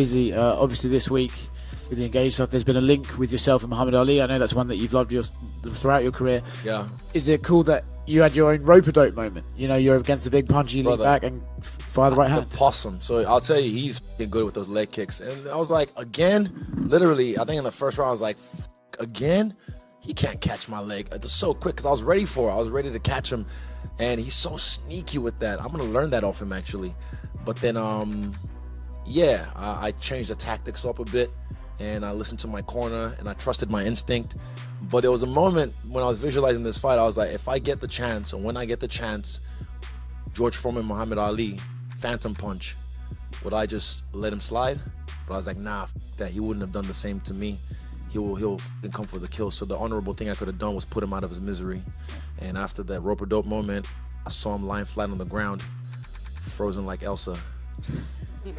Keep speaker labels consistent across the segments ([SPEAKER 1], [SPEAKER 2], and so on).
[SPEAKER 1] crazy. Obviously this week with the Engage stuff, there's been a link with yourself and Muhammad Ali. I know that's one that you've loved throughout your career.
[SPEAKER 2] Yeah.
[SPEAKER 1] Is it cool that you had your own rope-a-dope moment? You know, you're against a big punch, you lean back and fire the right hand.
[SPEAKER 2] The possum. So I'll tell you, he's good with those leg kicks. And I was like, again, literally, I think in the first round, I was like, again? He can't catch my leg. It's so quick because I was ready for it. I was ready to catch him. And he's so sneaky with that. I'm going to learn that off him, actually. But then, yeah, I changed the tactics up a bit. And I listened to my corner, and I trusted my instinct. But there was a moment when I was visualizing this fight, I was like, if I get the chance, and when I get the chance, George Foreman, Muhammad Ali, phantom punch, would I just let him slide? But I was like, nah, that. He wouldn't have done the same to me. He'll come for the kill. So the honorable thing I could have done was put him out of his misery. And after that rope-a-dope moment, I saw him lying flat on the ground, frozen like Elsa.
[SPEAKER 3] It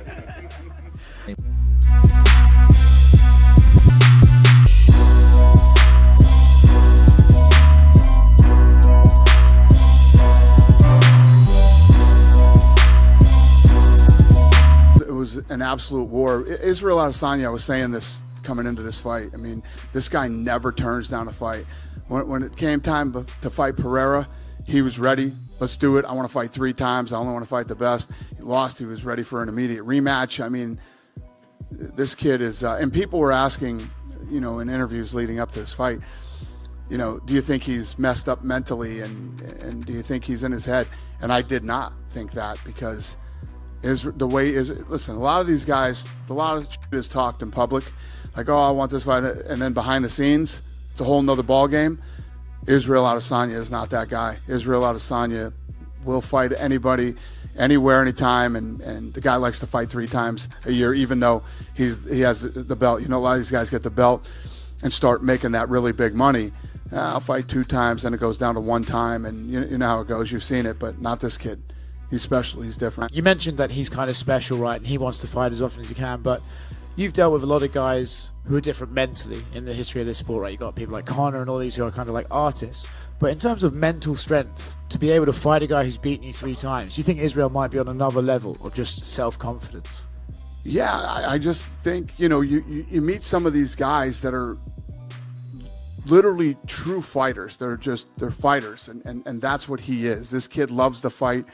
[SPEAKER 3] was an absolute war. Israel Adesanya, I was saying this coming into this fight. I mean, this guy never turns down a fight. When it came time to fight Pereira, he was ready. Let's do it. I want to fight 3 times. I only want to fight the best. He lost. He was ready for an immediate rematch. I mean, this kid is, and people were asking, you know, in interviews leading up to this fight, you know, do you think he's messed up mentally and do you think he's in his head? And I did not think that, because listen, a lot of these guys, a lot of shit is talked in public, like, oh, I want this fight, and then behind the scenes, it's a whole nother ball game. Israel Adesanya is not that guy. Israel Adesanya will fight anybody, anywhere, anytime, and the guy likes to fight 3 times a year, even though he has the belt. You know, a lot of these guys get the belt and start making that really big money. I'll fight 2 times, then it goes down to 1 time, and you know how it goes. You've seen it, but not this kid. He's special. He's different.
[SPEAKER 1] You mentioned that he's kind of special, right? And he wants to fight as often as he can, but you've dealt with a lot of guys who are different mentally in the history of this sport, right? You've got people like Conor and all these who are kind of like artists. But in terms of mental strength, to be able to fight a guy who's beaten you 3 times, do you think Israel might be on another level of just self-confidence?
[SPEAKER 3] Yeah, I just think, you know, you meet some of these guys that are literally true fighters. They're fighters, and that's what he is. This kid loves to fight.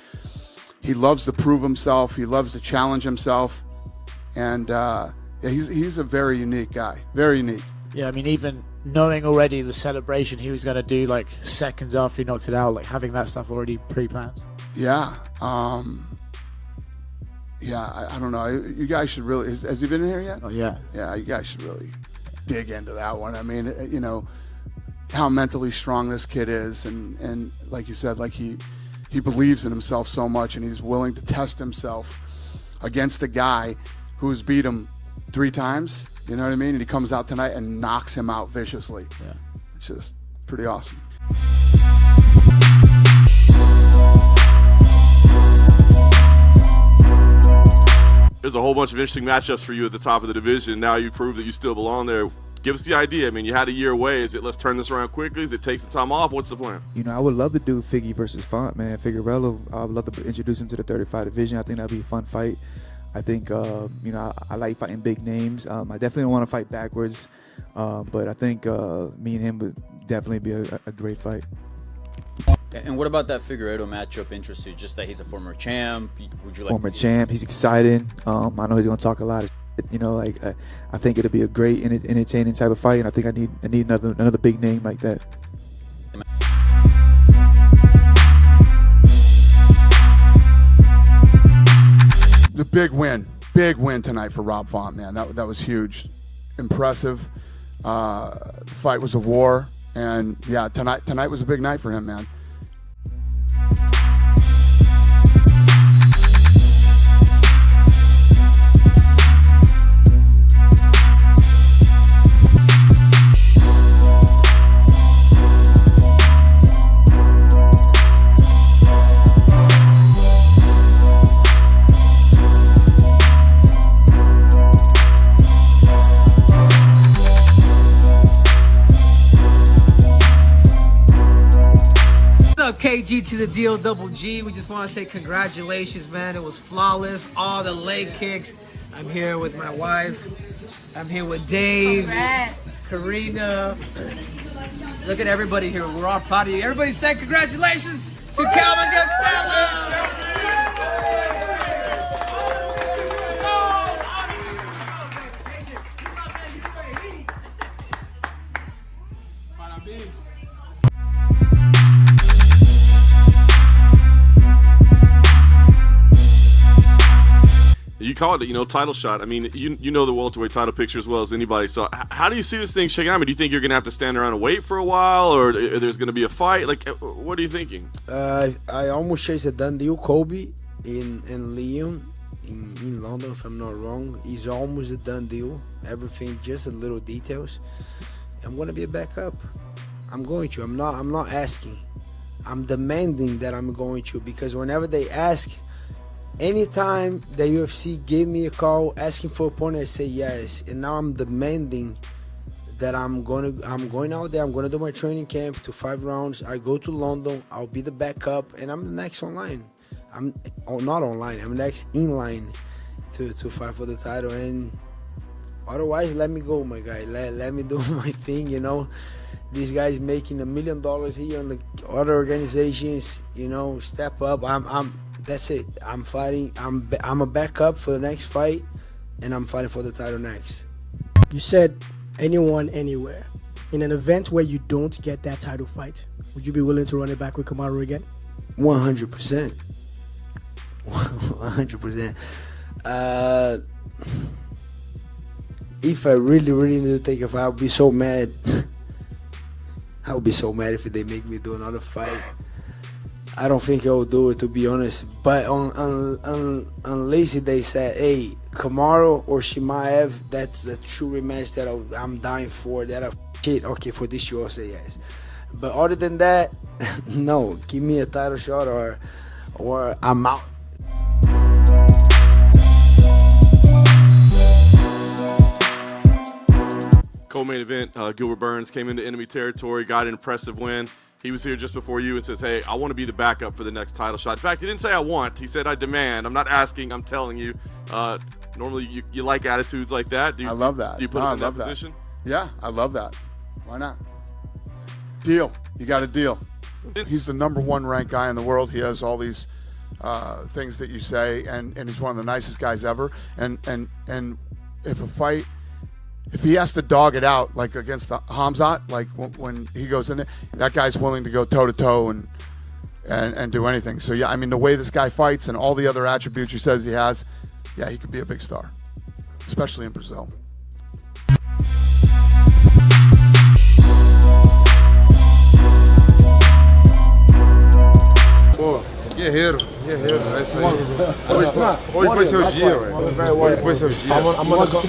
[SPEAKER 3] He loves to prove himself. He loves to challenge himself. And yeah, he's a very unique guy. Very unique.
[SPEAKER 1] Yeah, I mean, even knowing already the celebration he was going to do like seconds after he knocked it out, like having that stuff already pre-planned.
[SPEAKER 3] Yeah. Yeah, I don't know. You guys should really, has he been in here yet?
[SPEAKER 1] Oh, yeah.
[SPEAKER 3] Yeah, you guys should really dig into that one. I mean, you know, how mentally strong this kid is. And like you said, like he believes in himself so much, and he's willing to test himself against a guy who's beat him 3 times. You know what I mean? And he comes out tonight and knocks him out viciously. Yeah. It's just pretty awesome.
[SPEAKER 4] There's a whole bunch of interesting matchups for you at the top of the division. Now you prove that you still belong there. Give us the idea. I mean, you had a year away. Is it let's turn this around quickly? Is it take some time off? What's the plan?
[SPEAKER 5] You know, I would love to do Figgy versus Font, man. Figueroa, I would love to introduce him to the 35 division. I think that'd be a fun fight. I think, you know, I like fighting big names. I definitely don't want to fight backwards, but I think me and him would definitely be a great fight.
[SPEAKER 6] And what about that Figueiredo matchup interests you? Just that he's a former champ? Would you like
[SPEAKER 5] former champ? He's excited. I know he's going to talk a lot of shit. You know, like I think it'll be a great, entertaining type of fight, and I think I need another big name like that.
[SPEAKER 3] The big win tonight for Rob Font, man. That was huge, impressive. The fight was a war, and yeah, tonight was a big night for him, man.
[SPEAKER 7] Up KG to the DO double G. We just want to say congratulations, man. It was flawless. All the leg kicks, I'm here with my wife. I'm here with Dave, Karina. Look at everybody here. We're all proud of you. Everybody say congratulations to Calvin Gastelum.
[SPEAKER 4] You call it, title shot. I mean, you know the welterweight title picture as well as anybody. So how do you see this thing shaking out? I mean, do you think you're going to have to stand around and wait for a while, or there's going to be a fight? Like, what are you thinking?
[SPEAKER 8] I almost chased a done deal, Kobe, in Lyon, in London, if I'm not wrong. It's almost a done deal. Everything, just a little details. I'm going to be a backup. I'm going to. I'm not asking. I'm demanding that I'm going to, because whenever they ask, anytime the UFC gave me a call asking for an opponent, I say yes. And now I'm demanding that I'm going out there. I'm gonna do my training camp to 5 rounds. I go to London. I'll be the backup, and I'm the next online. I'm not online. I'm next in line to fight for the title. And otherwise, let me go, my guy. Let me do my thing. These guys making $1 million here on the other organizations. Step up. That's it. I'm fighting. I'm a backup for the next fight, and I'm fighting for the title next.
[SPEAKER 9] You said anyone, anywhere. In an event where you don't get that title fight, would you be willing to run it back with Kamaru again?
[SPEAKER 8] 100%. 100%. If I really need to take a fight, I would be so mad. I would be so mad if they make me do another fight. I don't think I will do it, to be honest. But unless they said, hey, Kamaru or Shimaev, that's the true rematch that I'm dying for, that okay, for this show I'll say yes. But other than that, no. Give me a title shot or I'm out.
[SPEAKER 4] Co-main event, Gilbert Burns came into enemy territory, got an impressive win. He was here just before you and says, hey, I want to be the backup for the next title shot. In fact, he didn't say I want. He said I demand. I'm not asking. I'm telling you. Normally, you like attitudes like that.
[SPEAKER 3] I love that.
[SPEAKER 4] Do you put him in that position?
[SPEAKER 3] Yeah, I love that. Why not? Deal. You got a deal. He's the #1 ranked guy in the world. He has all these things that you say, and he's one of the nicest guys ever. And if he has to dog it out, like against Hamzat, like when he goes in there, that guy's willing to go toe-to-toe and do anything. So, yeah, I mean, the way this guy fights and all the other attributes he says he has, yeah, he could be a big star, especially in Brazil.
[SPEAKER 10] Pô, guerreiro, é isso aí. Hoje foi seu dia, velho. Hoje foi seu dia.
[SPEAKER 11] I'm gonna come.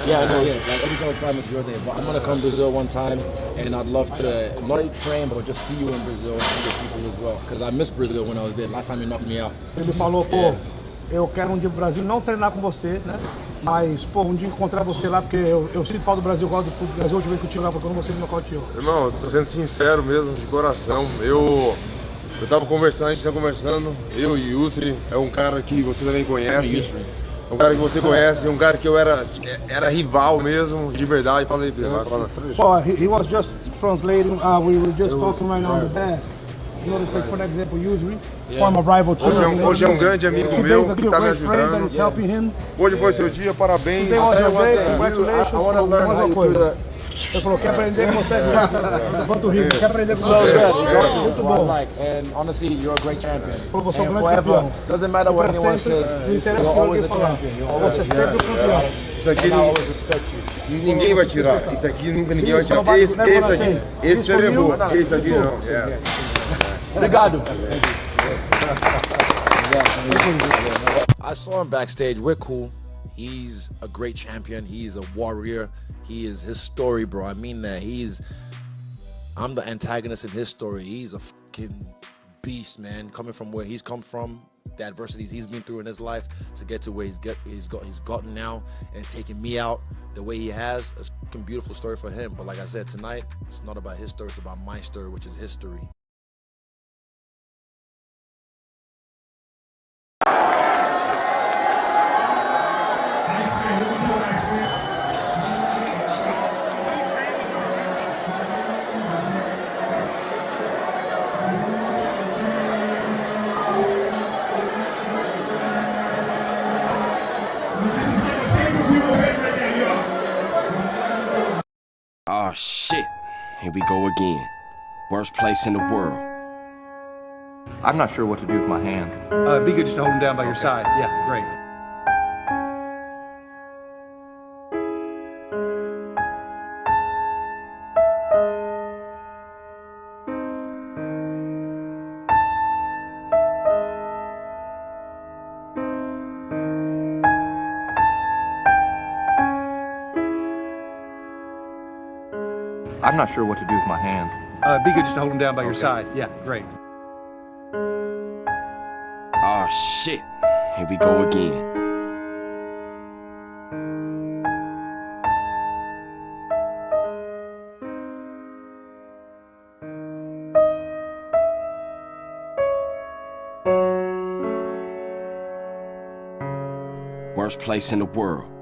[SPEAKER 11] Yeah, I know. Yeah, like every single time it's your day. But I'm gonna come to Brazil one time, and I'd love to not only train, but just see you in Brazil and see the people as well. Because I missed Brazil when I was there. Last time you knocked me out.
[SPEAKER 12] Ele falou, pô, eu quero um dia pro Brasil, não treinar com você, né? Mas, pô, um dia encontrar você lá, porque eu sinto falta do Brasil, gosto do Brasil, hoje eu venho contigo lá, porque eu não consigo me nocautear.
[SPEAKER 10] Irmão, tô sendo sincero mesmo, de coração. Eu tava conversando, a gente tá conversando. Eu e Yusri, é um cara que você também conhece. É um cara que você conhece, um cara que eu era rival mesmo, de verdade. Fala aí, Pedro.
[SPEAKER 12] Pô, he was just translating, we were just talking right now on the back. You know, like, for example, Yusri, former rival too.
[SPEAKER 10] Hoje é um grande amigo meu que tá me ajudando. Hoje foi seu dia, parabéns.
[SPEAKER 12] Today was your day, congratulations. I want to learn how you do that. Ele falou, quer aprender com você, quanto rico, quer aprender com você. Muito bom.
[SPEAKER 11] And honestly, you're a great champion.
[SPEAKER 12] Falou, você é um grande
[SPEAKER 11] Forever,
[SPEAKER 12] campeão.
[SPEAKER 11] doesn't matter what anyone says, you're always a champion. You're always a champion.
[SPEAKER 10] Isso aqui ninguém vai tirar. Isso aqui ninguém vai tirar. Esse você levou. Esse aqui não.
[SPEAKER 11] Obrigado.
[SPEAKER 2] I saw him backstage. We're cool. He's a great champion. He's a warrior. He is his story, bro. I mean that. I'm the antagonist in his story. He's a fucking beast, man. Coming from where he's come from, the adversities he's been through in his life to get to where he's gotten now and taking me out the way he has. It's a fucking beautiful story for him. But like I said, tonight, it's not about his story. It's about my story, which is history.
[SPEAKER 13] Oh shit, here we go again. Worst place in the world.
[SPEAKER 14] I'm not sure what to do with my hands.
[SPEAKER 15] Be good just to hold him down by your side. Yeah, great.
[SPEAKER 14] I'm not sure what to do with my hands.
[SPEAKER 15] Be good just to hold him down by your side. Yeah, great.
[SPEAKER 13] Oh shit, here we go again. Worst place in the world.